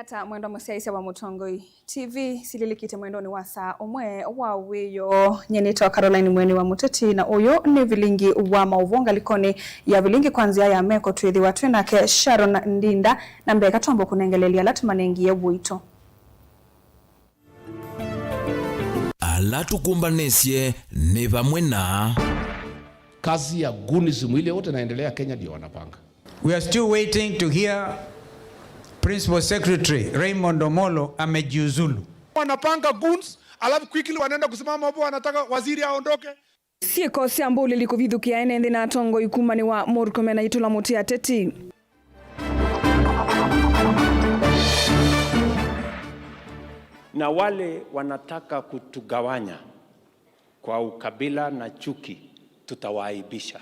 Ngata mwendo musiaisa wa Mutongoi TV sililikite mwendo ni wasa omwe wa weyo nyenito Caroline Mweni wa Muteti na uyo ni vilingi wa mauvonga likoni ya vilingi kwanzia ya meko tuithi watu nake Sharon Ndinda na mbeka tombo kunengelelia latumanengi ya buito. Alatu kumbanesie ni vamwe na kazi ya gunizimu ile wote naendelea Kenya ndio wanapanga. We are still waiting to hear Principal Secretary Raymond Omolo amejiuzulu. Wanapanga guns alafu quickly wanaenda kusimama hapo wanataka waziri aondoke. Sieko siambuli likuvidhukia enende na tongo ikumani wa Murkomen na Itula Mutia Teti. Na wale wanataka kutugawanya kwa ukabila na chuki tutawaaibisha.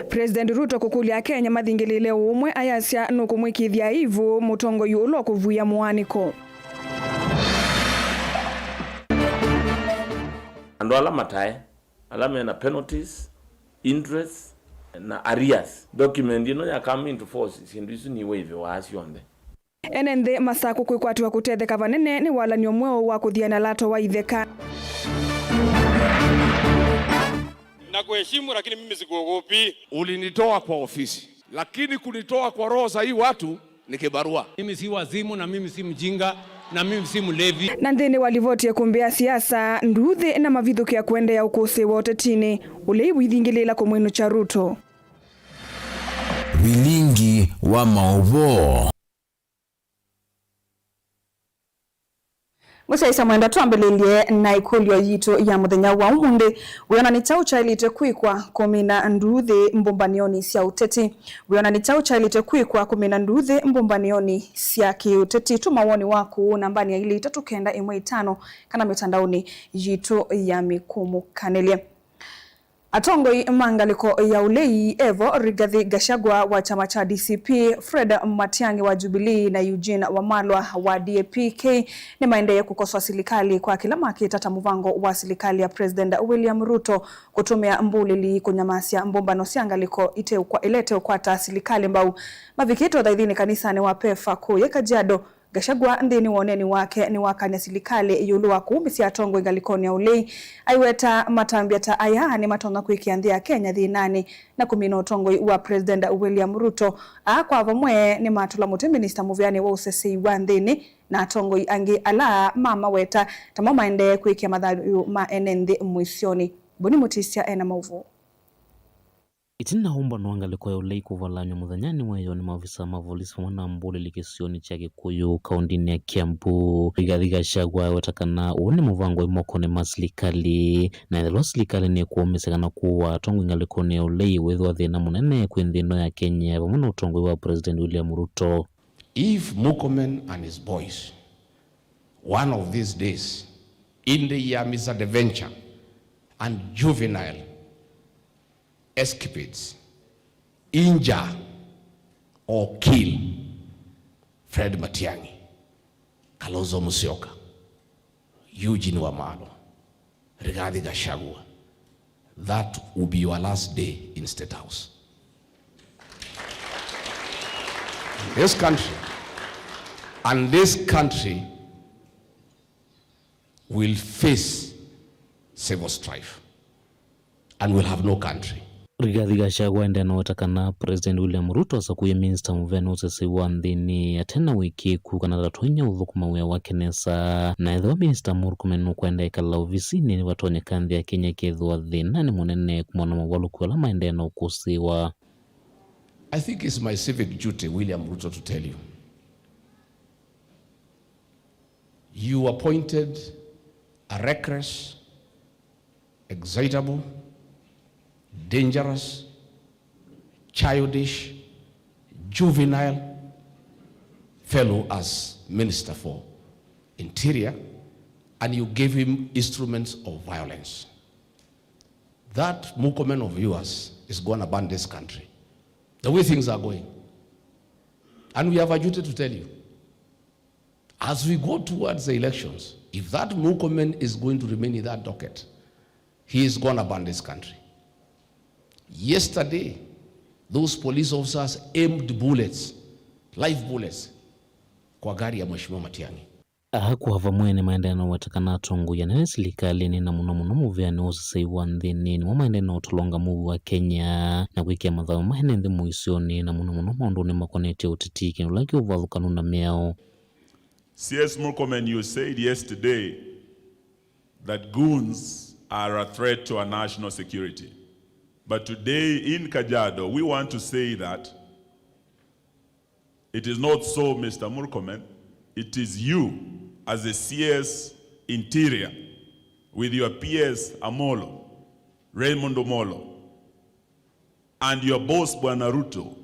President Ruto kukulia Kenya mathingilile umwe ayasya nukumwikithia ivu mutongo yulo kuvuya muaniko. Ando ala matae, ala mena penalties, interest na arrears. Document ino ya come into force sindisu ni wave waasi yonde. Enende masaku kwikwatiwa kutetheka vanene ni wala ni omweo wa kuthiana lato wa itheka. Na kuheshimu lakini mimi sikuogopi. Ulinitoa kwa ofisi, lakini kunitoa kwa roho za hii watu ni kibarua. Mimi si wazimu na mimi si mjinga na mimi si mlevi. Na ndeni walivoti ya kumbea siasa nduthi na mavithuki ya kuendea ukose wote tini uleibu ithingilila kwa mwenu cha Ruto. vilingi wa maovo. Musaisa mwenda tuambelelie na ikulio yito ya muthenya wa umundi wiona ni chau cha ilite kwikwa kumina nduthi mbumbanioni sia uteti. Wiona ni chau cha ilite kwikwa kumina nduthi mbumbanioni sia kiuteti. Tumawoni waku nambani ya ili 395 kana mitandaoni yito ya mikumu kanelia. Atongoi mangaliko ya ulei Evo Rigathi Gachagua wa chama cha DCP, Fred Matiang'i wa Jubilee na Eugene Wamalwa wa DAP-K ni maendeleo kukosoa serikali kwa kila makitata muvango wa serikali ya President William Ruto kutumia mbulili kunyamasia mbombano siangaliko ilete ukwata serikali mbau mavikito dhaidhini kanisani wa pefa kuye Kajiado. Gachagua ndini woneni wake ni wakanya serikali yulu wa kuumisi atongo ingalikoni ya ulei aiweta matambia ta aya ni matonga kuikiandia Kenya dhinani na kumino tongo wa President William Ruto kwa vamwe ni matula muti Minister Muvyani wa usesi wa ndini na tongo angi ala mama weta tamama ende kuikia madhalu maenende mwisioni boni mutisia ena mauvu. Itina humba nuangaliko ya ulei kuvalanywa muthanyani wayo ni maafisa mavolisi wana mbuli likisioni chake kuyu kaundini ya Kiambu. Rigathi Gachagua watakana uone muvango imoko ni maslikali na idhalo slikali ni kuomesekana kuwa tongo ingaliko ni ya ulei wethu thina munene kuindhino ya Kenya vamuna utongo wa President William Ruto. If Murkomen and his boys one of these days in the year misadventure and juvenile escapades injure or kill Fred Matiang'i, Kalonzo Musyoka, Eugene Wamalwa, Rigathi Gachagua, that will be your last day in State House. This country will face civil strife and will have no country. Rigathi Gachagua ndena watakana President William Ruto sakuye Minister Muvyani usesi wa ndini atena wiki kukana ratonya uthukuma wea wakenesa na edho Minister Murkomen kwenda ikala ofisini ni watonya kandi ya Kenya kethwa thina ni munene kumwana mawalu kuala maendena ukusiwa. I think it's my civic duty, William Ruto, to tell you. You appointed a reckless, excitable, dangerous, childish, juvenile fellow as Minister for Interior, and you gave him instruments of violence. That Murkomen of yours is going to ban this country. The way things are going. And we have a duty to tell you. As we go towards the elections, if that Murkomen is going to remain in that docket, he is going to ban this country. Yesterday, those police officers aimed bullets, live bullets, kwa gari ya Mheshimiwa Matiang'i. Hakuhava mwene maendeleo watakana tongo ya nene serikali ni na muno muvyani usasaiwa nthini mwa maendeleo tulonga muvu wa Kenya na kuikia mathao mahene nthi muisioni na muno maundu ni makonete utitiki nulaki uvathukanu na miao. CS Murkomen, you said yesterday that goons are a threat to our national security. But today in Kajiado, we want to say that it is not so, Mr. Murkomen. It is you, as a CS Interior, with your PS Amolo, Raymond Omolo, and your boss, Bwana Ruto,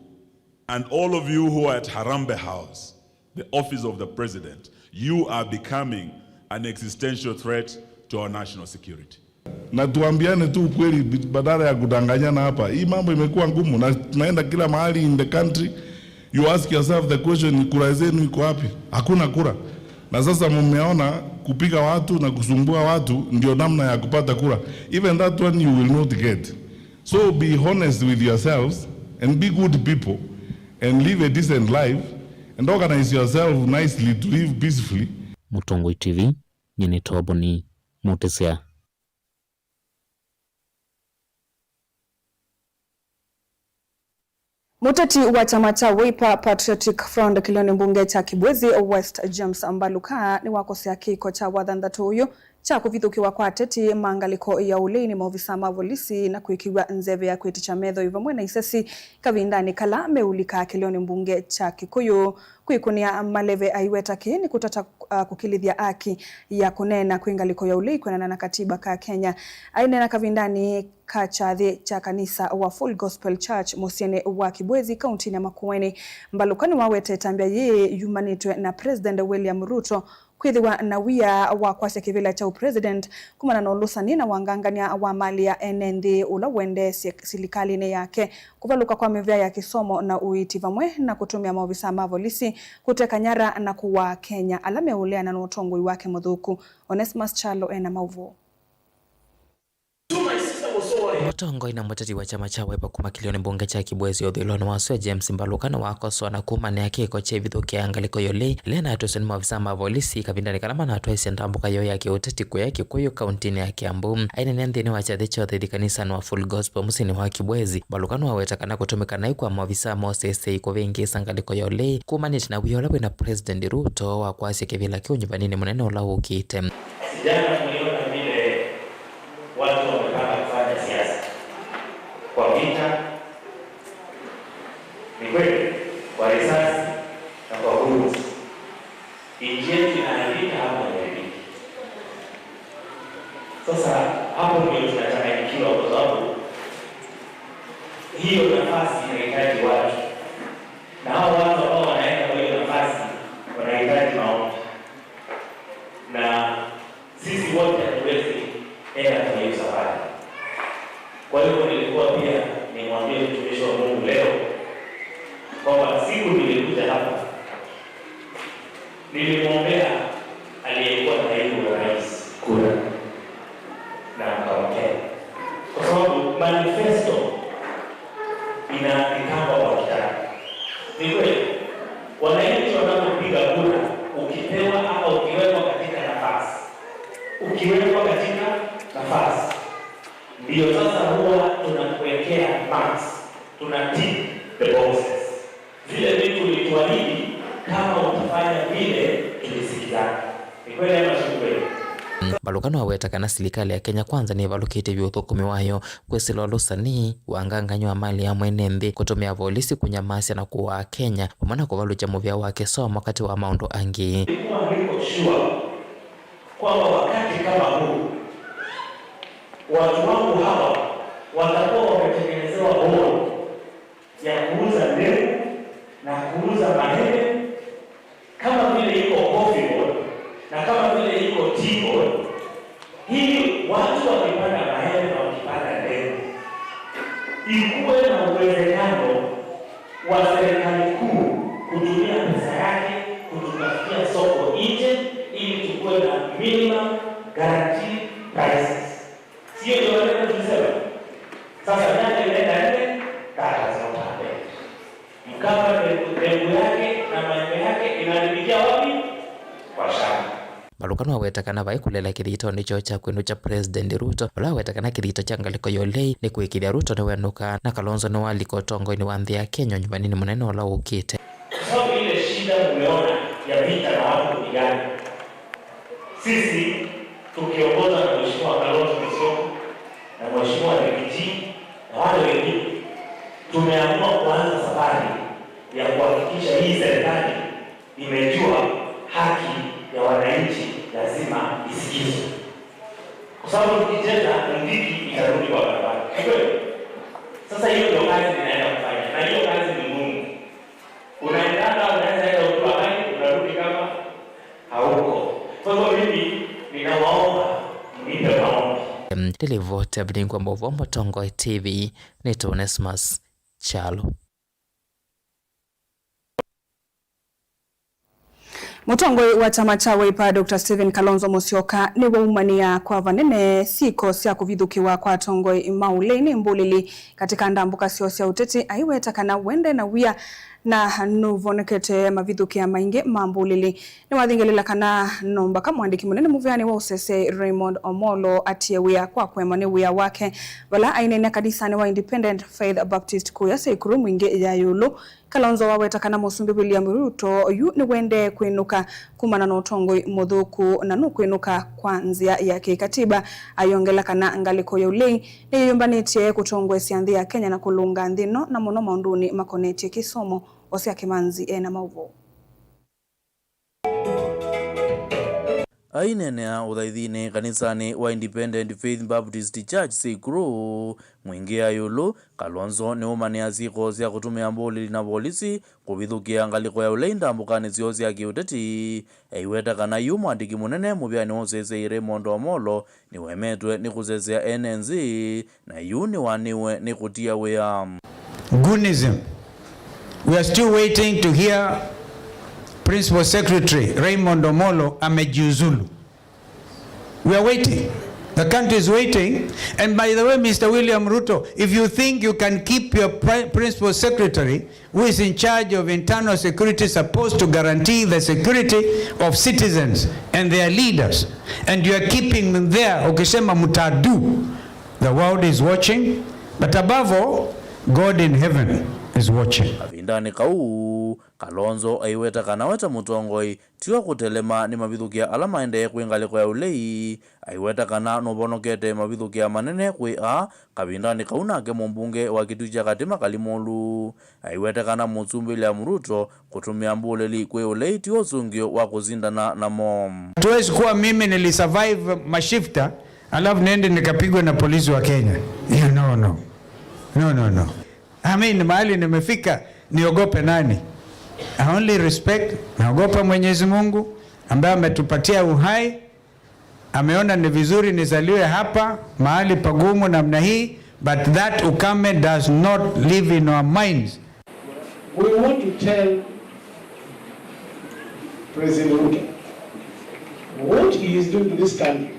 and all of you who are at Harambee House, the office of the president, you are becoming an existential threat to our national security. Na tuambiane tu ukweli badala ya kudanganyana hapa. Hii mambo imekuwa ngumu na tunaenda kila mahali in the country. You ask yourself the question, kura zenu iko wapi? Hakuna kura. Na sasa mmeona kupiga watu na kusumbua watu ndio namna ya kupata kura. Even that one you will not get. So be honest with yourselves and be good people and live a decent life and organize yourself nicely to live peacefully. Mutongoi TV, nyene Toboni, Mutesia. Muteti wa chama cha Wiper Patriotic Front Kilioni mbunge cha Kibwezi West James Mbaluka ni wakosea kiko cha wathandatu huyo cha kuvithukiwa kwa ateti maangaliko ya ulini maofisa mavolisi na kuikiwa nzeve ya kwiticha metho ivamwe na isesi kavindani kala meulika Kilioni mbunge cha Kikuyu kuikunia maleve aiweta kini kutata kukilithia aki ya kunena kuingaliko ya ulei kwenana na katiba ka Kenya. Ainena kavindani kachathi cha kanisa wa Full Gospel Church Musiene wa Kibwezi kaunti ya Makueni. Mbalukani wawete tambia yeye yumanitwe na President William Ruto kwithiwa na wia wa kwasya kivila cha president kumana na ulusani na wangangania wa mali ya NND ula wende serikali yake kuvaluka kwa mevya ya kisomo na uiti vamwe na kutumia maofisa mavolisi kuteka nyara na kuwa Kenya alame ulea na notongoi wake muthuku. Onesmus Chalo ena mauvu. Mutongoi na muteti wa chama cha Wiper kuma Kilioni mbunge cha Kibwezi Odhiloni waswe James Mbaluka na wakoswa na kuma ne akiko che vithukia angaliko yole lena atosoni maofisa mavolisi kavindani kalama na atwaisi ndambuka yo yake uteti kwa yake Kikuyu kaunti ya Kiambu. Aina nende ni wachathi chothe kanisa wa Full Gospel Musiene wa Kibwezi Mbaluka no awetakana kutumika na kwa maofisa mosese iko vengi sangaliko yole kuma ni na wiyola na President Ruto wa kwasi kivila kiunyivanini munene ula ukite. Sijana tuliona vile watu wamepanga kufanya siasa kwa vita, ni kweli, kwa risasi na kwa bullets. Nchi yetu inaharibika hapo inaharibika. Sasa hapo ndio tunachanganyikiwa kwa sababu hiyo nafasi inahitaji watu. Na hao watu ambao wanaenda kwa hiyo nafasi wanahitaji maombi. Na sisi wote hatuwezi enda kwenye hiyo safari. Kwa hiyo nilikuwa pia nimwambie mtumishi wa Mungu leo kwamba siku nilikuja hapa nilimwombea aliyekuwa naibu wa rais kura na mkampea, kwa sababu manifesto inaandikwa kwa kitabu. Ni kweli wananchi wanapopiga kura, ukipewa au ukiwekwa katika nafasi ndio sasa huwa tunakuwekea marks, tunatick the boxes. Vile vitu ulituahidi kama utafanya vile tulisikizana. Ni kweli ama si kweli? Mbalukano awetakana serikali ya Kenya kwanza ni valukite vyuthukumi wayo kwesilo lusani wanganganywa mali ya mwenende kutumia polisi kunyamasya na kuwa Kenya pamana kuvalucha muvya wake somo wakati wa maundu angi. Nilikuwa niko sure kwamba wakati kama huu watu wangu hawa watakuwa wametengenezewa board ya kuuza mbegu na kuuza mahembe kama vile iko coffee board na kama vile iko tea board. Hii watu wakipanda mahembe na wakipanda mbegu, ikuwe na uwezekano wa serikali kuu kutumia pesa yake kututafutia soko nje ili tukuwe na minimum guaranteed prices. Sio ndio wale tunasema. Sasa nyanya inaenda nne, kata zote. Mkapa mbegu yake na mahembe yake inalipikia Mbalukano wetakana vai kulela kithito nicho cha kwenu cha President Ruto wala wetakana kithito cha ngaliko yolei ni kuikiria Ruto na wenuka na Kalonzo ni waliko tongo ni wanthi ya Kenya nyumbani ni munene wala ukite. Sababu ile shida umeona ya vita na watu kupigana. Sisi tukiongozwa na Mheshimiwa Kalonzo Musyoka na Mheshimiwa Rigiji na wale wengine tumeamua kuanza safari ya kuhakikisha hii serikali imejua haki ya wananchi lazima isikizwe. Kwa sababu tukicheza muziki itarudi kwa barabara. Sasa hiyo ndio kazi ninaenda kufanya. Na hiyo kazi ni ngumu. Unaweza enda ukiwa hai, unarudi kama hauko. Kwa hivyo mimi ninawaomba mnipe maombi. Televote abdingwa mbovu Motongo TV ni Onesmus Chalo. Mutongoi wa chama cha Wiper Dr. Stephen Kalonzo Musyoka ni waumania kwa vanene siko sia kuvithukiwa kwa tongoi mauleni mbulili katika ndambuka sio sia uteti aiwetakana wende na wia na nuvonekete mavithukia maingi mambulili ni wathingelila kana nomba kama mwandiki munene muvyani wa usese Raymond Omolo atie wia kwa kwemane wia wake wala ainene kadisani wa Independent Faith Baptist kuya seikuru mwingi ya yulu. Kalonzo wawetakana musumbi William Ruto yu ni wende kwinuka kumana na utongoi muthuku na nukwinuka kwa nzia ya kikatiba ayongela kana ngaliko ya ulei ni yumbanitie kutongwe siandhi ya Kenya na kulunga ndino na muno maunduni makonetie kisomo Osia Kimanzi na mauvo. Ainenea uthaithini kanisani wa Independent Faith Baptist Church Seikuru mwingi ya yulu Kalonzo ni umania siko sia kutumia mbulili na polisi kuvithukia ngaliko ya ulei ndambukani sio sia kiuteti eiwetakana yu mwandiki munene muvyani usese Raymond Omolo ni wemetwe ni kusesea NNZ na yu ni waniwe ni kutia wea Gunism. We are still waiting to hear Principal Secretary Raymond Omolo amejiuzulu. We are waiting. The country is waiting. And by the way, Mr. William Ruto, if you think you can keep your Principal Secretary, who is in charge of internal security, supposed to guarantee the security of citizens and their leaders, and you are keeping them there, ukisema mutadu, the world is watching, but above all, God in heaven is watching. Avindani kau Kalonzo aiwetakana weta mutongoi tiwa kutelema ni mavithukia alama ende kuingaliko ya ulei aiwetakana nubonokete mavithukia manene kwe kavindani kaunake mumbunge wa kitu cha Katima Kalimolu aiwetakana musumbi William Ruto kutumia mbuleli kwe ulei tiwa sungio wa kuzindana na mom. Tuwezi kuwa mimi nilisurvive mashifta alafu nende nikapigwa na polisi wa Kenya. No. I mean, mahali nimefika niogope nani? I only respect, naogopa Mwenyezi Mungu ambaye ametupatia uhai, ameona ni vizuri nizaliwe hapa mahali pagumu namna hii, but that ukame does not live in our minds. We want to tell President Ruto what he is doing to this country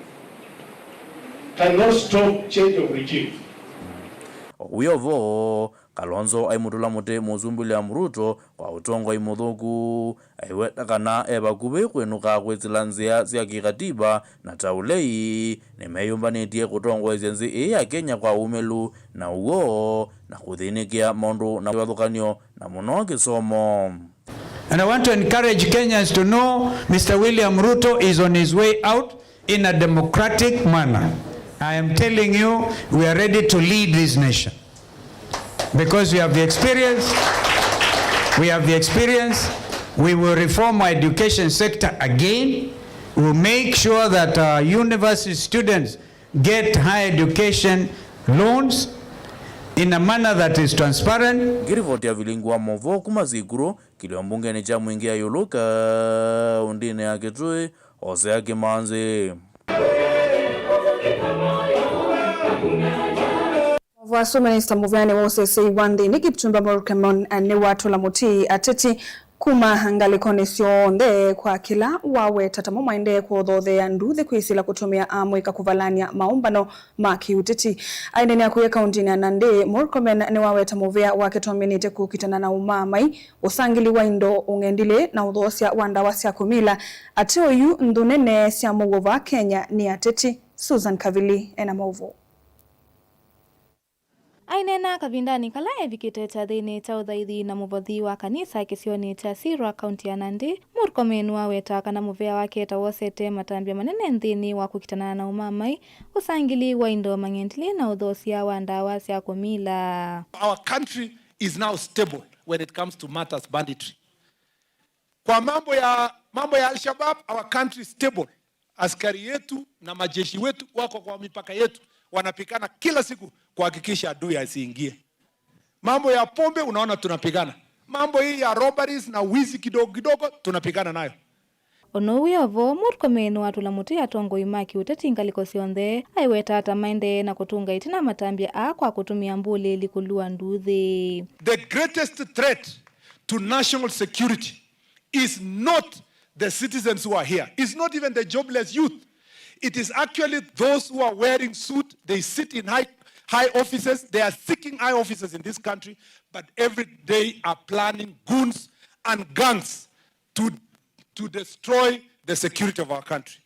cannot stop change of regime. Uyovo Kalonzo aimutula mute musumbi William Ruto kwa utongo imuthuku aiwetakana evakuvi kwenuka kwitsilanzia sia kikatiba na taulei nimeyumbanitie kutongwa izenzi ya Kenya kwa umelu na uo na kuthinikia mondu na wathukanio na muno kisomo. And I want to encourage Kenyans to know Mr. William Ruto is on his way out in a democratic manner. I am telling you, we are ready to lead this nation. Because we have the experience, we will reform our education sector again. We will make sure that our university students get higher education loans in a manner that is transparent. Girivoti ya vilingwa movo kumazikuru kiliombunge ni cha mwingi ya yuluka undine ya kitui Osia Kimanzi. Vaso Minister Muvyani wa usese Wandi ni Kipchumba Murkomen ni watu la mutii ateti kuma ngalikoni cionthe kwa kila wawe tatamo maende kuothothea nduthi kwisila kutumia amwika kuvalania maumbano ma kiuteti aindeni akuye kaunti ya Nandi Murkomen ni wawe tamovea wake tominite kukitana na umamai usangili wa indo ungendile na uthosia wandawa cia kumila ati uyu ndunene cia mugova Kenya ni ateti. Susan Kavili ena mauvu. Ainena kavindani kala evikite cha thini cha uthaithi na muvothi wa kanisa kisioni cha Sirwa kaunti ya Nandi Murkomen waweta kana muvea wake tawosete matambia manene nthini wa kukitana na umamai usangili wa indo mangendili na uthosia wa ndawa cia kumila. Our country is now stable when it comes to matters banditry. Kwa mambo ya Al-Shabaab, our country is stable. Askari yetu na majeshi wetu wako kwa mipaka yetu wanapigana kila siku kuhakikisha adui asiingie. Mambo ya pombe unaona tunapigana. Mambo hii ya robberies na wizi kidogo kidogo tunapigana nayo. Onowi ovo Murkomen watula muti atongo imaki uteti ngaliko cionthe aiweta ata maende na kutunga itina matambia kwa kutumia mbuli likulua nduthi. The greatest threat to national security is not the citizens who are here. It's not even the jobless youth. It is actually those who are wearing suit. They sit in high offices. They are seeking high offices in this country, but every day are planning goons and gangs to destroy the security of our country.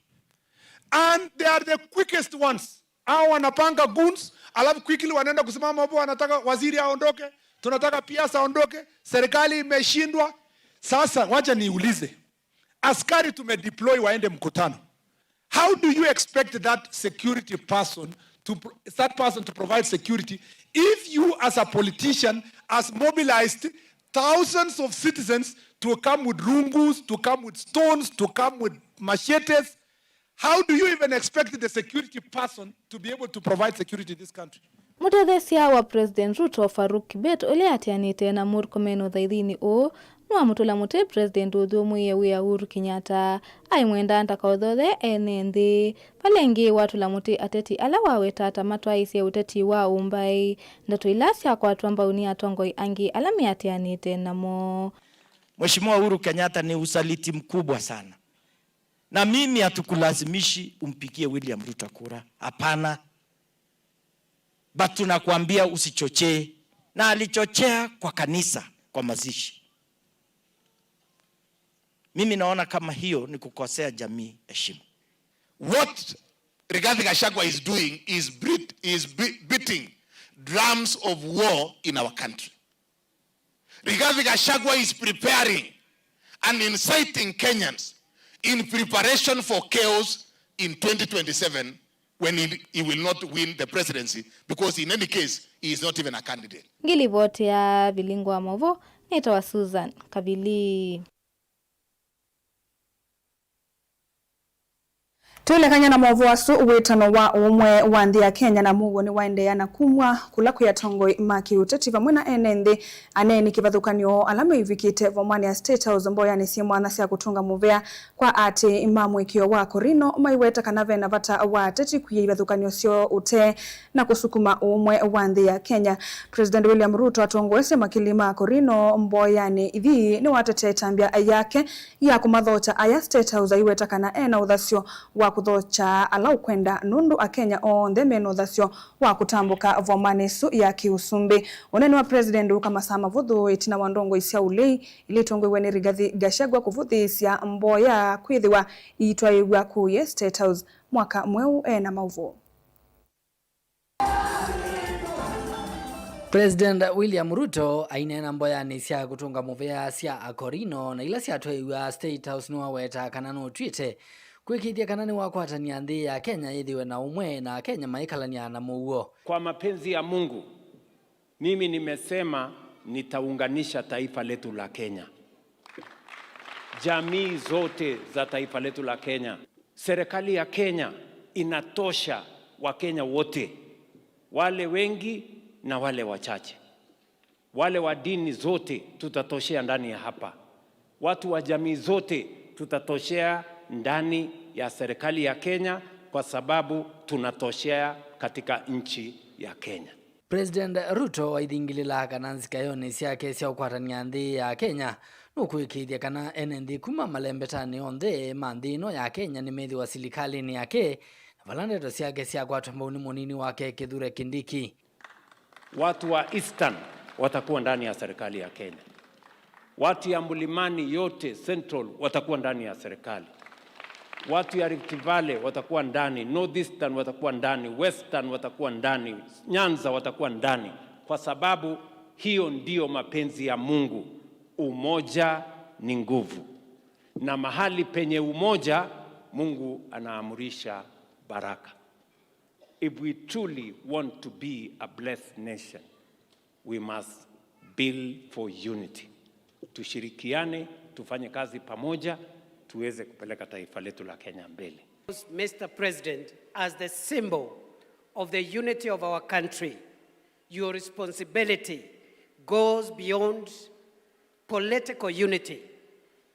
And they are the quickest ones. Hao wanapanga goons, alafu quickly wanaenda kusimama hapo, wanataka waziri aondoke, tunataka piasa aondoke, serikali imeshindwa. Sasa wacha niulize. Askari tumedeploy waende mkutano. How do you expect that security person to provide security if you as a politician has mobilized thousands of citizens to come with rungus, to come with stones, to come with machetes? How do you even expect the security person to be able to provide security in this country? Mutethesia wa President Ruto Faruk Kibet ole atianite na Murkomen uthaithini o nwa mutula mute President Udhumuye wia Uhuru Kenyatta aimwenda ntakaothothe enenthi palengi watula muti ateti ala waweta tamatwaisia uteti wa umbai ndato ilasia kwa twambauni atongoi angi ala miatianite namo. Mheshimiwa Uhuru Kenyatta ni usaliti mkubwa sana. Na mimi hatukulazimishi umpigie William Ruto kura. Hapana. But tunakuambia usichochee, na alichochea kwa kanisa kwa mazishi. Mimi naona kama hiyo ni kukosea jamii heshima. What Rigathi Gachagua is doing is beating drums of war in our country. Rigathi Gachagua is preparing and inciting Kenyans in preparation for chaos in 2027 when he will not win the presidency, because in any case he is not even a candidate. Ngili vote ya Vilingwa Movo nitawa Susan Kavili. Tuelekanya na mwovu wasu uwitano wa umwe wa nthi ya Kenya na mugo ni waendeea na kumwa kula kuya tongoi maki uteti vamwe na enenthi aneni kivathukanio alame ivikite vamwani ya State House mboya ni simwana cia kutunga muvea kwa ati imamwikio wa korino maiweta kanave na vata wa ateti kuya ivathukanio sio ute na kusukuma umwe wa nthi ya Kenya. President William Ruto atongwese makilima korino mboya ni ithi ni watete tambia yake ya kumathota aya State House iweta kana ena uthasio wa kuthocha alau kwenda nundu a Kenya onthe meno thasio wa kutambuka vomanesu ya kiusumbi. Unene wa President ukamasama vuthu itina wandongo isia ulei ilitongwe ni Rigathi Gachagua kuvuthisia mboya kwithiwa itwaigwa kuye State House mwaka mweu na mauvu. President William Ruto ainena mboyani cia kutunga muvea cia akorino na ila cia twaiwa State House ni waweta kana no twite kwikithia kana ni wakwatania nthi ya Kenya ithiwe na umwe na Kenya maikalania na muo. Kwa mapenzi ya Mungu mimi nimesema nitaunganisha taifa letu la Kenya, jamii zote za taifa letu la Kenya. Serikali ya Kenya inatosha Wakenya wote, wale wengi na wale wachache, wale wa dini zote tutatoshea ndani ya hapa, watu wa jamii zote tutatoshea ndani ya serikali ya Kenya, kwa sababu tunatoshea katika nchi ya Kenya. President Ruto aithingilila kana nzikayoni ciake cia ukwatania nthi ya Kenya nukwikithia kana NND kuma malembetani onthe manthino ya Kenya ni methi wa silikalini yake na valandeto ciake cia kwatwa mbauni munini wake Kithure Kindiki. Watu wa Eastern watakuwa ndani ya serikali ya Kenya. Watu ya Mlimani yote Central watakuwa ndani ya serikali. Watu ya Rift Valley watakuwa ndani, Northeastern watakuwa ndani, Western watakuwa ndani, Nyanza watakuwa ndani, kwa sababu hiyo ndio mapenzi ya Mungu. Umoja ni nguvu, na mahali penye umoja Mungu anaamurisha baraka. If we truly want to be a blessed nation, we must build for unity. Tushirikiane, tufanye kazi pamoja, tuweze kupeleka taifa letu la Kenya mbele. Mr. President, as the symbol of the unity of our country, your responsibility goes beyond political unity,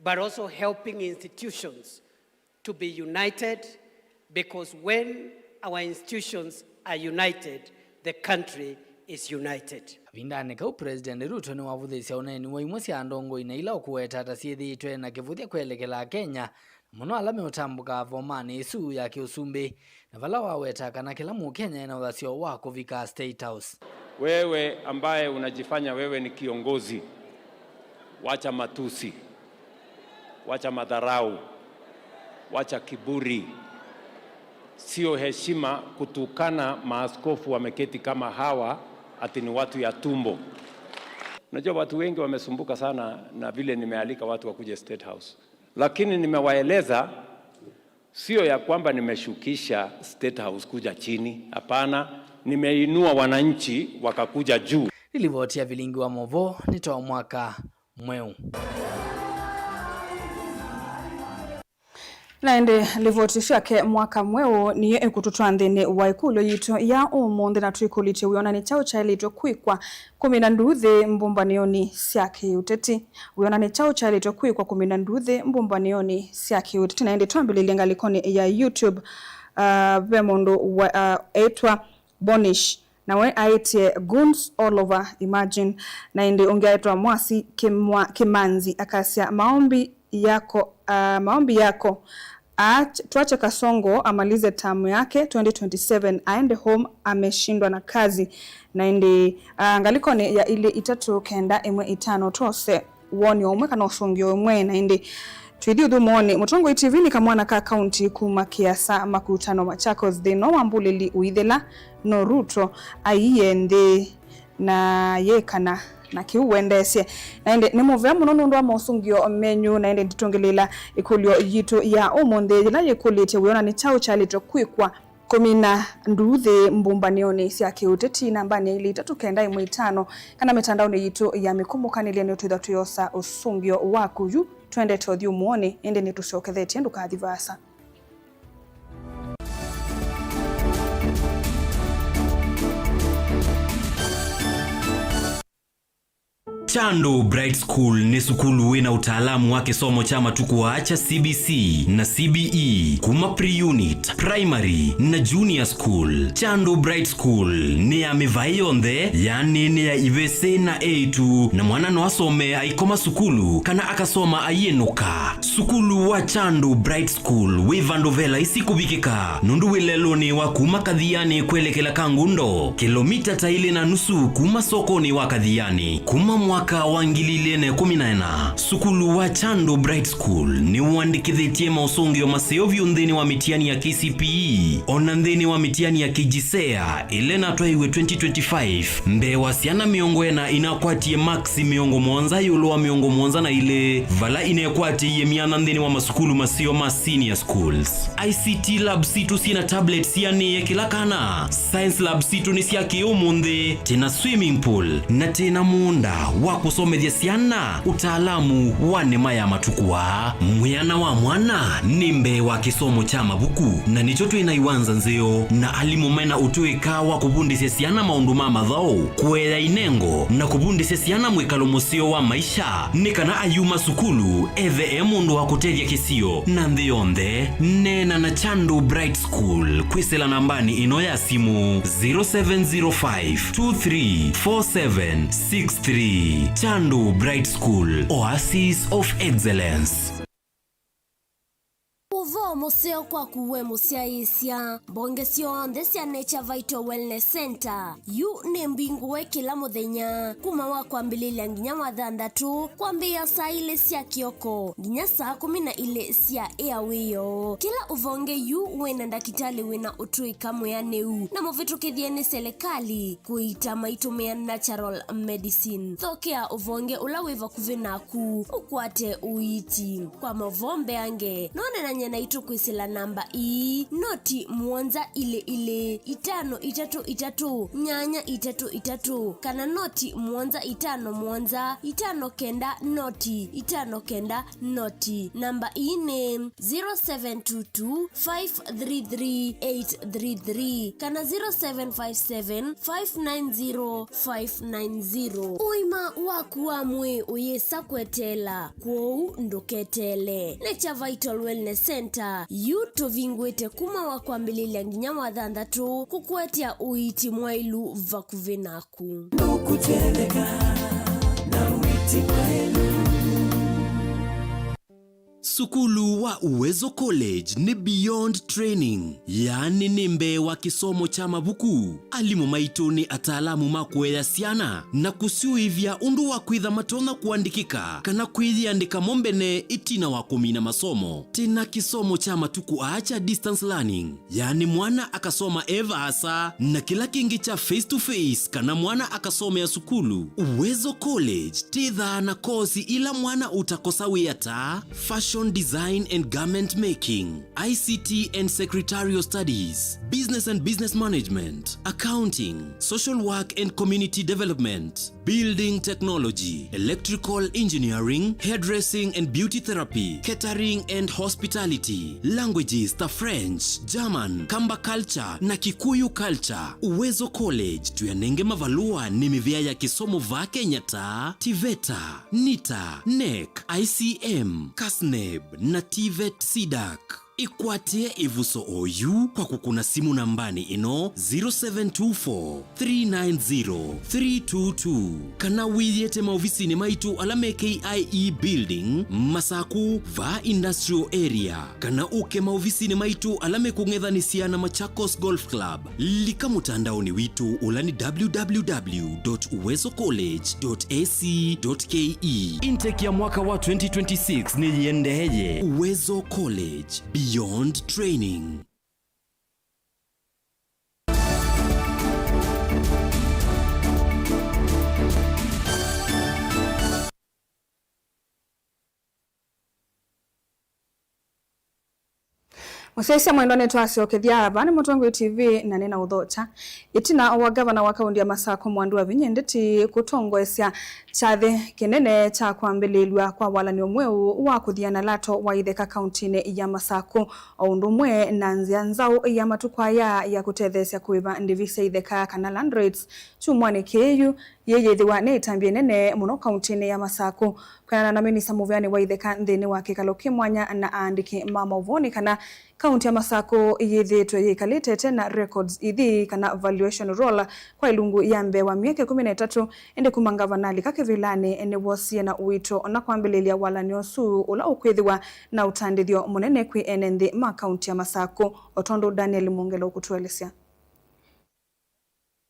but also helping institutions to be united, because when our institutions are united, the country is united. Vindane kau President Ruto ni wavuthisya uneni wa imwe cia ndongo ina ila ukueta ta ciithitwe na kivuthia kwelekela Kenya muno alame utambuka vomani isu ya kiusumbi na vala waweta kana kila Mukenya ina uthasio wa kuvika State House. Wewe ambaye unajifanya wewe ni kiongozi, wacha matusi, wacha madharau, wacha kiburi. Sio heshima kutukana maaskofu wameketi kama hawa ati ni watu ya tumbo. Unajua watu wengi wamesumbuka sana na vile nimealika watu wakuje State House. Lakini nimewaeleza sio ya kwamba nimeshukisha State House kuja chini. Hapana, nimeinua wananchi wakakuja juu. Nilivotia vilingi wa Movo nitoa mwaka mweu. Naende livotisha ke mwaka mweo ni ekututwa nthini wa ikulu yito ya umundi na tuikulite wiona ni chao cha lito kwikwa 12 mbumbanioni cia kiuteti. Wiona ni chao cha lito kwikwa 12 mbumbanioni cia kiuteti. Naende twambililia ngalikoni ya YouTube vemondo etwa Bonish na we aitie Guns All Over Imagine. Naende ungeaitwa Mwasi Kimanzi akasia maombi yako tuache Kasongo amalize tamu yake 2027 aende home, ameshindwa na kazi. Naende ngaliko ni ya ile itatu kenda emwe itano tose woni omwe kana osongyo omwe. Naende twidi udhumoni mutongo TV ni kamwana ka county kuma kiasa makutano Machakos de no wambuleli uithela no Ruto aiende na yekana na kiuwendesie. Naende nimuvea muno nundu wa mosungio menyu. Naende nditongelela ikulio yitu ya umundi la yikulite wiona ni chao cha lito kwikwa 12 mbumbanioni cia kiuteti nambani ile 395 kana mitandaoni yitu ya mikumbukanile ni twitha tuyosa usungio waku yu twende tothi umuone ende ni tucokethetie ndukathivasa. Chando Bright School ni sukulu wina utaalamu wake somo cha matuku waacha CBC na CBE kuma pre-unit, primary na junior school. Chando Bright School ni ya mivayonde yani ni ya ivese na A2 na mwana no asome aikoma sukulu kana akasoma ayenuka. Sukulu wa Chando Bright School wivandovela isikubikika nundu wileloni wa kuma Kadhiani kwelekela Kangundo kilomita taili na nusu kuma sokoni wa Kadhiani kuma mwaka wangilile 14. Sukulu wa Chando Bright School ni uandikithitie mausungio maseo viundheni wa mitiani ya KCPE onandheni wa mitiani ya kijisea ilena twaiwe 2025 mbe wasiana miongo ena inakwatie maxi miongo mwanza yolo wa miongo mwanza na ile vala inekwatie ye mianandheni wa masukulu maseo ma senior schools. ICT lab situ sina tablets yani ye kila kana. Science lab situ ni siya kiyo munde tena swimming pool na tena muunda wa wa kusomethia ciana utaalamu wa nema ya matukua. Mwiana wa mwana nimbe wa kisomo cha mabuku na nicho twina iwanza nzeo na alimu mena utuika wa kubundisya ciana maundu ma mathau kuela inengo na kubundisya ciana mwikalo musio wa maisha nikana ayuma sukulu ethe mundu wa kutethia kisio na nthi yonthe nena na Chandu Bright School kwisela nambani ino ya simu 0705234763. Chandu Bright School, Oasis of Excellence. Uvo museo kwa kuwe musiaisia bonge cionthe cia Nature Vital Wellness Center yu ni mbinguwe kila muthenya kuma wa kwambililia nginya mathandatu kwambia saa ile cia kioko nginya saa 12 cia airwayo. Kila uvonge yu wena ndakitali wina utuika mweaneu na muvitukithie ni serikali kuita maitumia natural medicine. Thokea uvonge ula wiva kuvinaku ukwate uiti kwa mavombe ange none na nyena itu kwisila namba noti muonza ile 533 nyanya 33 kana noti muonza 5 muonza 5 kenda noti 5 kenda noti. Namba ne 0722 533 833 kana 0757 590 590. Uima waku wa mwe uyesa kwetela kwou nduketele. Nature Vital Wellness Center yuto vingwete kuma wa kwambililia nginya mathandatu kukwetia uiti mwailu vakuvenaku nukuteleka na uiti mwailu. Sukulu wa Uwezo College ni beyond training, yani nimbe wa kisomo cha mabuku. Alimu maitu ni ataalamu makuea ciana na kusiuivya undu wa kwitha matona kuandikika kana kwithiandika mombene itina wa kumina masomo. Tena kisomo cha matuku acha distance learning, yani mwana akasoma eva asa na kila kingi cha face to face kana mwana akasomea sukulu. Uwezo College titha na kozi ila mwana utakosa wiyata fashion design and garment making, ICT and secretarial studies, business and business management, accounting, social work and community development, building technology, electrical engineering, hairdressing and beauty therapy, catering and hospitality, languages ta French, German, Kamba culture na Kikuyu culture. Uwezo College tuyanenge mavalua ni mivya ya kisomo va Kenya ta TVETA, NITA, NEC, ICM, KASNEB na TVET SIDAC. Ikwatie ivuso oyu kwa kukuna simu nambani ino 0724-390-322 kana wiyete maofisini maitu alame KIE building Masaku va industrial area kana uke maofisini maitu alame kungethanisia na Machakos Golf Club lika mutandaoni witu ulani www.uwezocollege.ac.ke. Intake ya mwaka wa 2026 ni yendeje. Uwezo College, beyond training. Musese mwendone twasiokethia aba ni Mutongo TV na nena uthocha itina wa gavana wa kaunti ya Masako Mwandu wa Vinyendeti kutongoesya chathe kinene cha kwambililwa kwa walani omweu wa kuthiana lato wa itheka kaunti ya Masako oundumwe na nzia nzau ya matukwaya ya kutethesya kuiba ndivisa itheka kana land rates chumwani keyu yeyethiwa ni tambie nene muno kaunti ya Masako kana na minisa muvyani wa itheka nthini wa kikalo kimwanya na andiki mama uvoni kana kaunti ya Masako yithitwe yikalite tena records ithi kana valuation roll kwa ilungu ya mbewa miaka 13 ende kumangavanali kakevilani ene wosie na uito na kwambililia walani osu ula ukwithiwa na utandithio munene kwi enenthi ma kaunti ya Masako. Otondo Daniel Mungelo kutuelesya.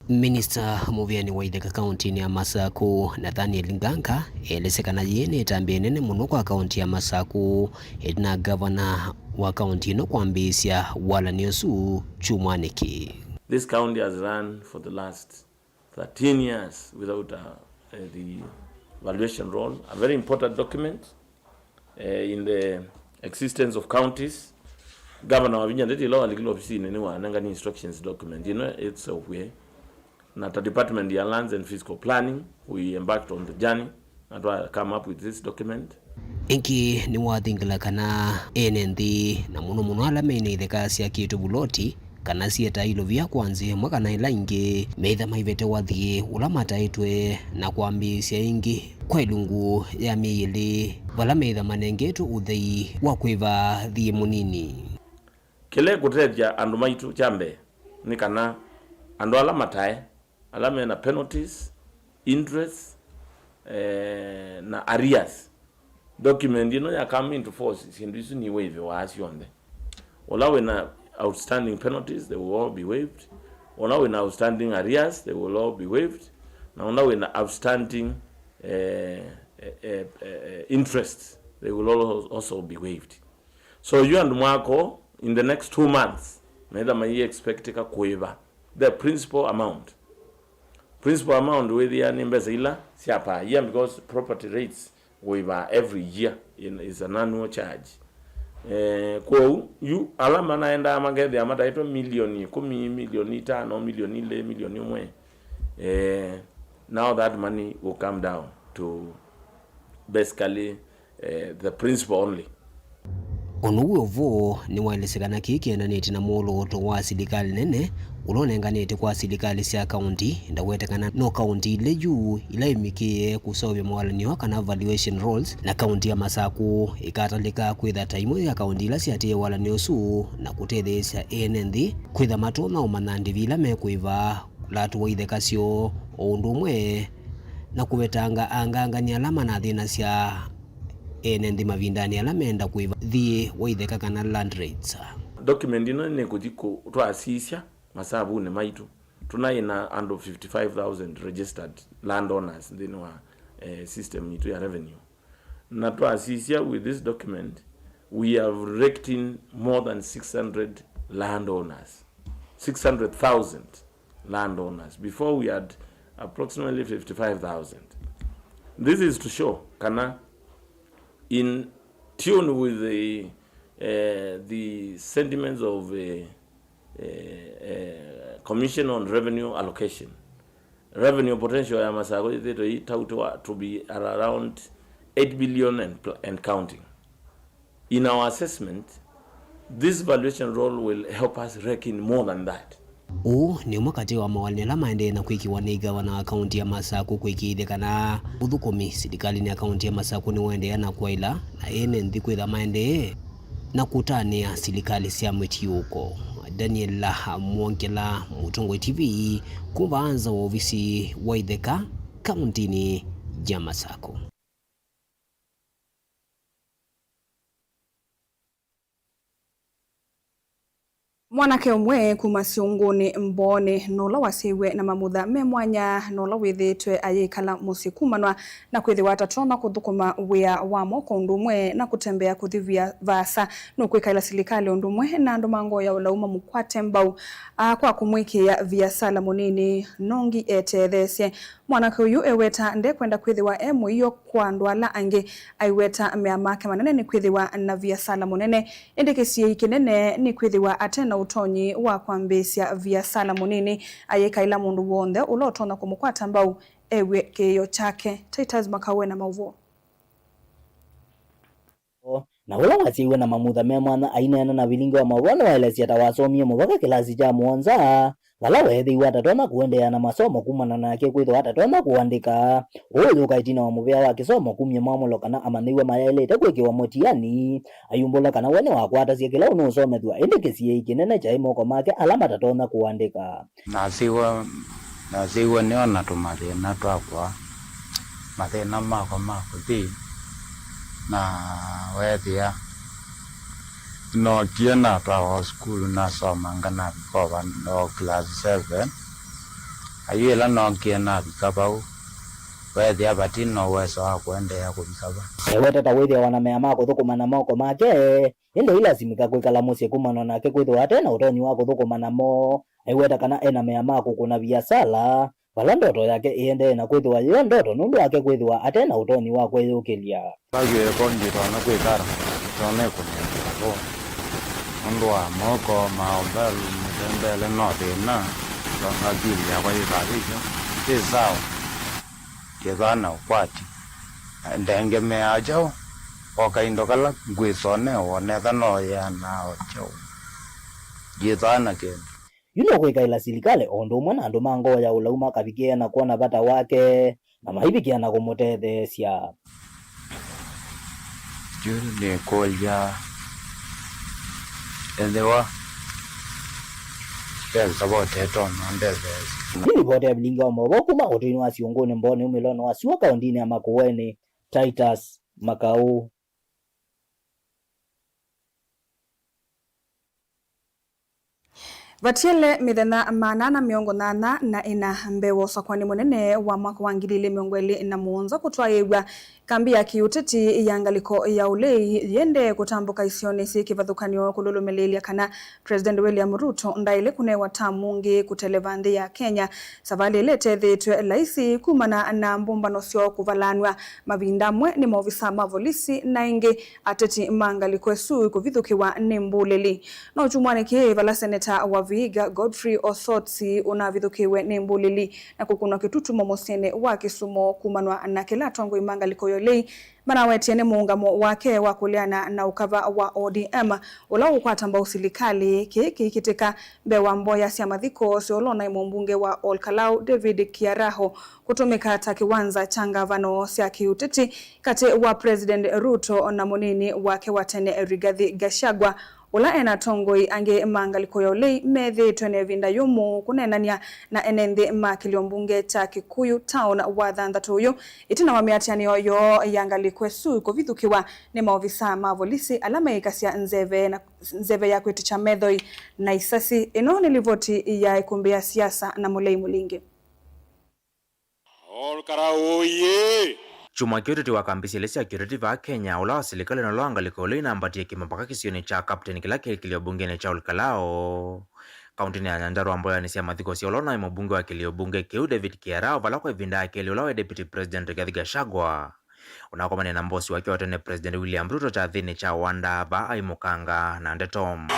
Minister muvyani wa itheka kaunti ya Masako Nathaniel Nganga elesekana yene tambie nene muno kwa kaunti ya Masako edna governor wa kaunti ino kwambisya walani osu chumwaniki. This county has run for the last 13 years without the valuation roll, a very important document in the existence of counties. Governor wa Vinyendeti law alikilo ofisi ni wa nanga ni instructions document, you know, it's a way na the Department of Lands and Fiscal Planning, we embarked on the journey and I come up with this document. Inki ni wathingila kana NND na muno ala mene theka cia kitu buloti kana sieta ilo vya kwanze mwaka na ila ingi meitha maivete wathie ula mataitwe na kuambisia ingi kwa ilungu ya miili vala meitha manengetu uthei wa kwiva thie munini. Kile kuteja andu maitu chambe ni kana andu ala matae ala mena penalties, interest na arrears. Document ya come into force sindisu ni waive waasi onde. Ola wena outstanding penalties, they will all be waived. Ola wena outstanding arrears, they will all be waived. Na ola wena outstanding interest, they will also be waived. So you and Mwako, in the next 2 months, neither may expect ka kuiva the principal amount. Principal amount with the animbezila siapa yeah, because property rates waiver every year is an annual charge. Kwa you alama naenda magede amata ito milioni 10 milioni 5 milioni 4 milioni 1. Now that money will come down to basically the principal only. Onuwe ovo ni waelesekana kikiendanite na muoloto wa serikali nene ulonenganite kwa serikali cia county ndawetekana no county ile juu ila imikie kusovya mwalanio kana valuation rolls na county ya Masaku ikatalika kwitha time ya county ila ciatie walanio su na kutethecia NND kwitha matona umanandi vila mekwiva latu waithekasio oundumwe na kuvetanga angangania alama na thina cia NND mavindani ala menda kuiva thie waitheka kana land rates. Document ino ni kujiko twasisya masabu ne maitu tunaina under 55,000 registered landowners in our system itu ya revenue. Na twasisya with this document we have raked in more than 600 landowners, 600,000 landowners. Before we had approximately 55,000. This is to show kana in tune with the sentiments of Commission on Revenue Allocation. Revenue potential ya Masaku to be around 8 billion and counting. In our assessment, this valuation roll will help us reckon more than that. Ni mwakati wa mawalila maende na kuikiwa ni gavana wa kaunti ya Masaku kuikide kana uthukumi serikali ni kaunti ya Masaku ni wende na kwaila na NND kwitha maende na kutania serikali cia mwiti huko. Daniel Mwongela, Mutongwe TV, kuvaanza wa ofisi wa Itheka kauntini ya Masaku. Mwanake umwe kuma ciunguni mbone nola wasiwe na mamutha me mwanya nola withitwe ayikala musi kumanwa na kwithiwa atatona kuthukuma wia wa moko ndumwe na kutembea kuthivia vasa no kwikaila serikali ndumwe na andu mango ya ulauma mukwate mbau kwa kumwikia via sala munini nongi etethesye. Mwanake uyu eweta nde kwenda kwithiwa emu iyo kwa ndwala ange aiweta meamake manene ni kwithiwa na via sala munene indikisiye ikinene ni kwithiwa atena utonyi wa kwambisia via sala munini ayekaila mundu wonde ulotona kumukwata mbau ewe keyo chake. Titus Makawe na mauvo na ula wasiwe na mamutha me mwana aina na vilingo wa mawona waelezia tawasomie muthaka kilasi cha muonza wala wethi watatona kuendea na masomo kumana nake kwitho watatona kuandika uyu kaitina wa muvea wa kisomo kumye mwamulo kana amaniwe mayailete kwikiwa motiani ayumbola kana wene wakwata cia kila unusomethwa indikisiye ikinene cha imoko make alama tatona kuandika nasiwa niona tumathina twakwa mathina mako makuthi na wethia no kiena twa school na soma ngana bikoba no class 7 ayela no kiena bikabau wethia batino weso akwendea kubikaba ewete tawithia wana mea mako thukumana moko make inde ilazimika kwikala musie kumana nake kwithwa atena utonyi wa kuthukumana mo eweta kana ena mea mako kuna biasala wala ndoto yake iende na kwithwa yo ndoto nundu yake kwithwa atena utonyi wa kweyukilia bagire konjira na kwikara tone kunendo nundu wa moko maobalu mtembele no thina akili yakwayivalisho izawo yethana ukwati ndengemea chao okaindo kala ngwisone wonetha no yanao chao yethana kendo yuno kwikaila silikale ondo umwe na andu mangoya ulauma kabikia na kuona bata wake na mahibikia na kumutethesia juni kolya endewa sabote tono ndezesi nilipoti ya bilinga omoboku magotini wa siunguni mboni umilono wa siwa kaundini ya Makueni Titus Makau. Vatiele mithenya 884 mbewo sokoni munene wa mwaka wa 2027 kutwayiwa kambi ya kiuteti ya ngaliko ya ulei yende kutambuka isioni si kivathukanio kululumelelia kana President William Ruto ndaile kunewa tamungi kutelevandi ya Kenya savali letethitwe laisi kumana na mbumbano sio kuvalanwa mavindamwe ni maofisa mavolisi na ingi ateti mangaliko esu kuvithukiwa ni mbuleli na uchumwani vala seneta wa Vihiga Godfrey Osotsi unavithukiwe ni mbuleli na kukunwa kitutu momosene wa Kisumu kumanwa na kila tongo imangaliko yolei manawetiene muungamo wake wa kuliana na ukava wa ODM ula ukwatamba usilikali kiki kitika mbewa mboya sia mathiko siolona imumbunge wa Olkalau David Kiaraho kutumika takiwanza changa vano sia kiuteti kati wa President Ruto na munini wake watene Rigathi Gachagua ula ena tongoi ange mangaliko yolei methi twene vinda yumu kunenania na enende makiliombunge cha Kikuyu town wa Thanthatuyo itina wamiatiani yoyo yangaliko esu kuvithukiwa ni maofisa mavolisi alama ikasia nzeve ya kweticha methoi na isasi ino nilivoti ya ikumbi ya siasa na Mulei Mulingi. Olkaraoye chuma kioteti wa kambisi lesi ya kioteti va Kenya ula wasilikali na loanga likoli na ambatie kimapaka kisioni cha Captain Kilake kiliyobungene cha Olkalao kaunti ya Nyandarua ambayo ni sia mathiko si olona mbunge wa kiliyobunge Keu David Kiarao vala kwa vinda keli ula Deputy President Rigathi Gachagua unakomane na mbosi wake watene President William Ruto cha dhini cha Wanda ba aimukanga na Ndetom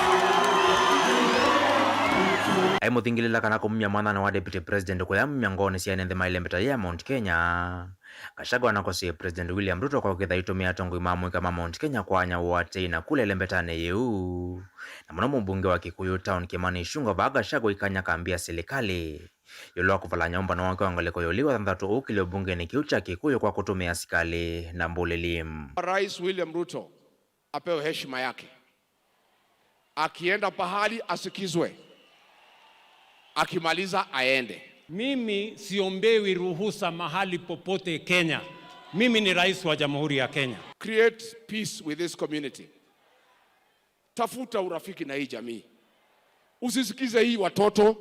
aimuthingilila kana kumya mwana wa Deputy President kwa ya miangoni sia nende mailembeta ya Mount Kenya Gachagua nakosi President William Ruto kwa kithaitumi tongo imamu kama Mount Kenya kwa anya wate na kule lembetane yeu na mwana mbunge wa Kikuyu town Kimani Ichung'wah ba Gachagua ikanya kambia serikali yolo kuvala nyomba na wake wangaleko yoliwa Thanthatu ukile bunge ni kiucha Kikuyu kwa kutumia askali na mbulelimu. Rais William Ruto apewe heshima yake, akienda pahali asikizwe, akimaliza aende. Mimi siombewi ruhusa mahali popote Kenya. Mimi ni rais wa Jamhuri ya Kenya. Create peace with this community. Tafuta urafiki na hii jamii. Usisikize hii watoto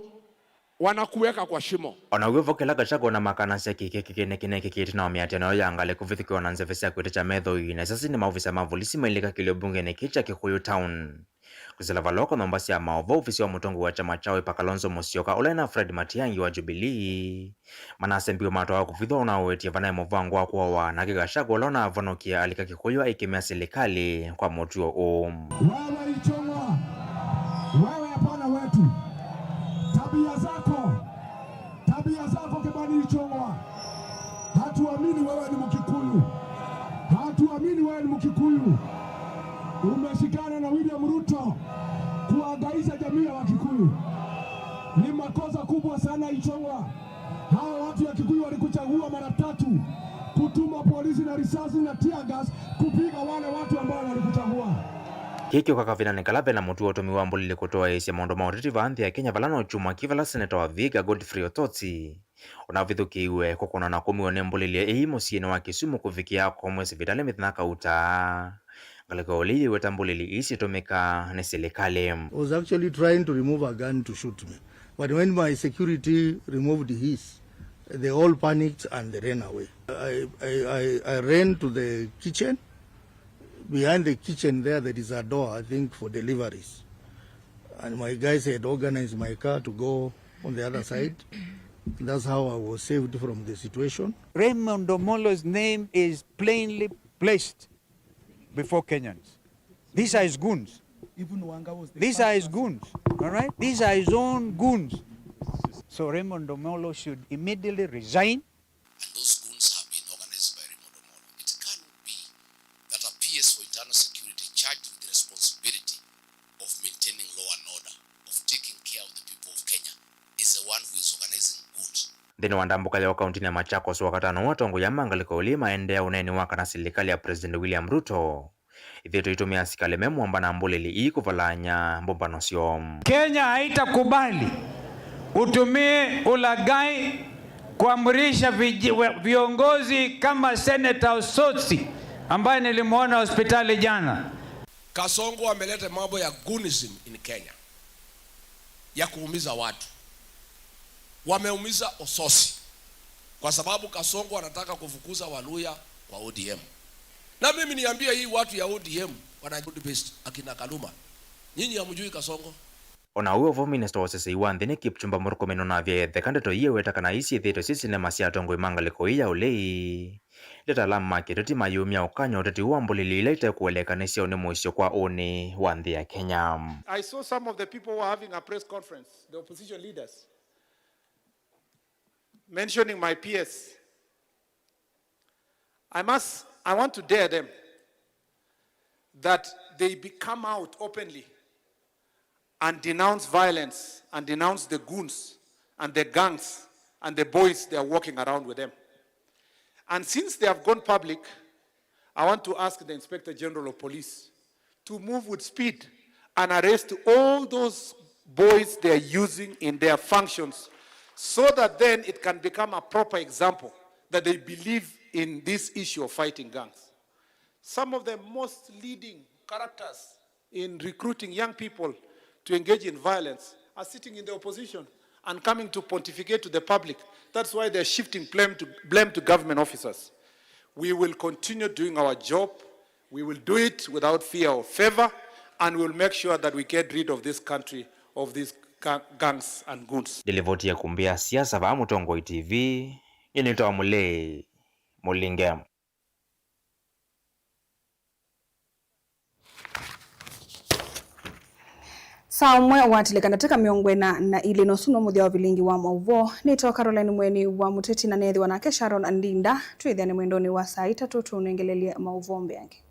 wanakuweka kwa shimo. Onagwevo kila Gachagua na makanasi kikene kitina wamiatiano yangale kuvithikiwa na nzevesi ya kwetecha methoi na sasi ni maofisa mavolisi mailika kiliyobunge ni kicha Kikuyu town. Kuzila valoko nombasi ya maovo ofisi wa mutongo wa chama chao Kalonzo Musyoka ulena Fred Matiang'i wa Jubilee manase mbio mato wa kufidhwa unaowetia vanaye movangu wa kuwa wa nage Gachagua ulona vanokia alika Kikuyu aikimea serikali kwa motuo Wewe Ichung'wah, wewe hapana wetu, tabia zako Kimani Ichung'wah, hatuamini wewe ni Mkikuyu, umeshikana na William Ruto kuangaisha jamii ya Wakikuyu. Ni makosa kubwa sana Ichung'wah. Hao watu ya Kikuyu walikuchagua mara 3 kutuma polisi na risasi na tear gas kupiga wale watu ambao walikuchagua. Kiki kakavina nikalabe na mutu otomi wa mbulili kutoa esi ya mondo mauriti vaanthi ya Kenya valano chuma kivala seneta wa Vihiga Godfrey Osotsi unavithukiwe kukuna na kumione mbulili ya eimo siene wa Kisumu kufikia kwa mwezi vitale mithinaka uta ngaliko olili weta mbulili isi tomeka ne serikali. I was actually trying to remove a gun to shoot me, but when my security removed his, they all panicked and they ran away. I ran to the kitchen. Behind the kitchen there is a door, I think, for deliveries. And my guys had organized my car to go on the other side. That's how I was saved from the situation. Raymond Omolo's name is plainly placed before Kenyans. These are his goons. These are his goons, all right? These are his own goons. So Raymond Omolo should immediately resign. And those goons have been organized by Raymond Omolo. It cannot be that a PS for internal security charged with the responsibility of maintaining law and order, of taking care of the people of Kenya, is the one who is organizing goons. Thini wandambuka ya kaunti ya Machakos wakatano watongo ya mangaliko ulima endea uneni waka na serikali ya President William Ruto. Ithito itumia sikale memu ambana mbulili ikuvalanya mbombano siom. Kenya haitakubali utumie ulagai kuamrisha viongozi kama Senator Osotsi ambaye nilimuona hospitali jana. Kasongo ameleta mambo ya goonism in Kenya, ya kuumiza watu. Wameumiza Ososi kwa sababu Kasongo anataka kufukuza Waluya kwa ODM. Na mimi niambia hii watu ya ODM wanajudi best akina Kaluma. Nyinyi hamjui Kasongo? Ona uo minister wa sasa Iwanthini Kipchumba Murkomen na vya the kandidato iye wetaka na isi thito sisi ne masia tongo imangaliko iya ulei. Leta lama kireti mayumia ukanyo utati uambulili ilete kuelekanisha une moisio kwa one wanthi ya Kenya. I saw some of the people who were having a press conference, the opposition leaders, mentioning my PS. I want to dare them that they come out openly and denounce violence and denounce the goons and the gangs and the boys they are walking around with them. And since they have gone public, I want to ask the Inspector General of Police to move with speed and arrest all those boys they are using in their functions, so that then it can become a proper example that they believe in this issue of fighting gangs. Some of the most leading characters in recruiting young people to engage in violence are sitting in the opposition and coming to pontificate to the public. That's why they're shifting blame to government officers. We will continue doing our job. We will do it without fear or favor, and we'll make sure that we get rid of this country, of these gangs and goons. Delivoti ya kumbia siasa va Mutongo TV, initoa mule Mulingam. Saa umwe watilekana teka miongwena na ili nosuno muthia wa vilingi wa mauvo nito Caroline Mweni wa Muteti na nethi wanake Sharon Andinda twithiane mwendoni wa saa 3 tunengelelie mauvo mbeange.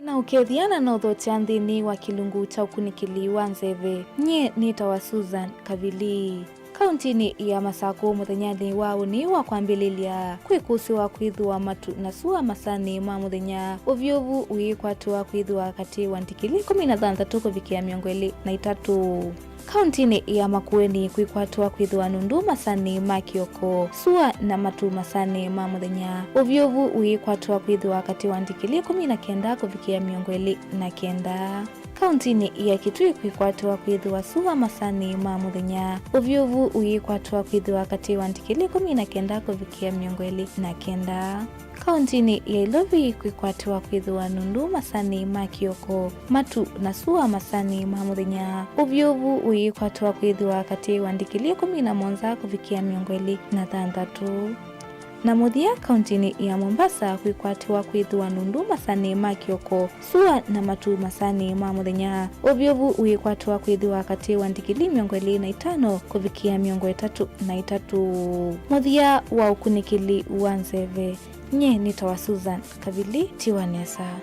Na ukethiana na uthoti anthini wa kilungu cha ukunikili wa Nzeve nye nita wa Susan Kavili. Kauntini ya Masako muthenyani wao ni wa kwambililia kwikusiwa kwithwa matu na sua masani ma muthenya ovyovu uikwatwa kwithwa kati wa ntikili 16 kuvikia 23. Kauntini ya Makueni kwikwatwa kwithwa nundu masani ma Kioko sua na matu masani ma muthenya ovyovu uikwatwa kwithwa kati wa ntikili 19 kuvikia 29. Kauntini ya Kitui kwikwatwa kwithwa sua masani ma muthenya ovyovu uikwatwa kwithwa kati wa ntikili 19 kuvikia 29. Kauntini ya Ilovi kwikwatwa kwithwa nundu masani ma Kioko matu na sua masani ma muthenya ovyovu uikwatwa kwithwa kati wa ntikili 11 kuvikia 26. Na muthia kauntini ya Mombasa kwikwatwa kwithwa nundu masani ma Kioko sua na matu masani ma muthenya ovyovu uikwatwa kwithwa kati wa ntikili 25 kuvikia 33. Muthia wa ukunikili wa Nzeve nye nita wa Susan Kavili Tiwanesa.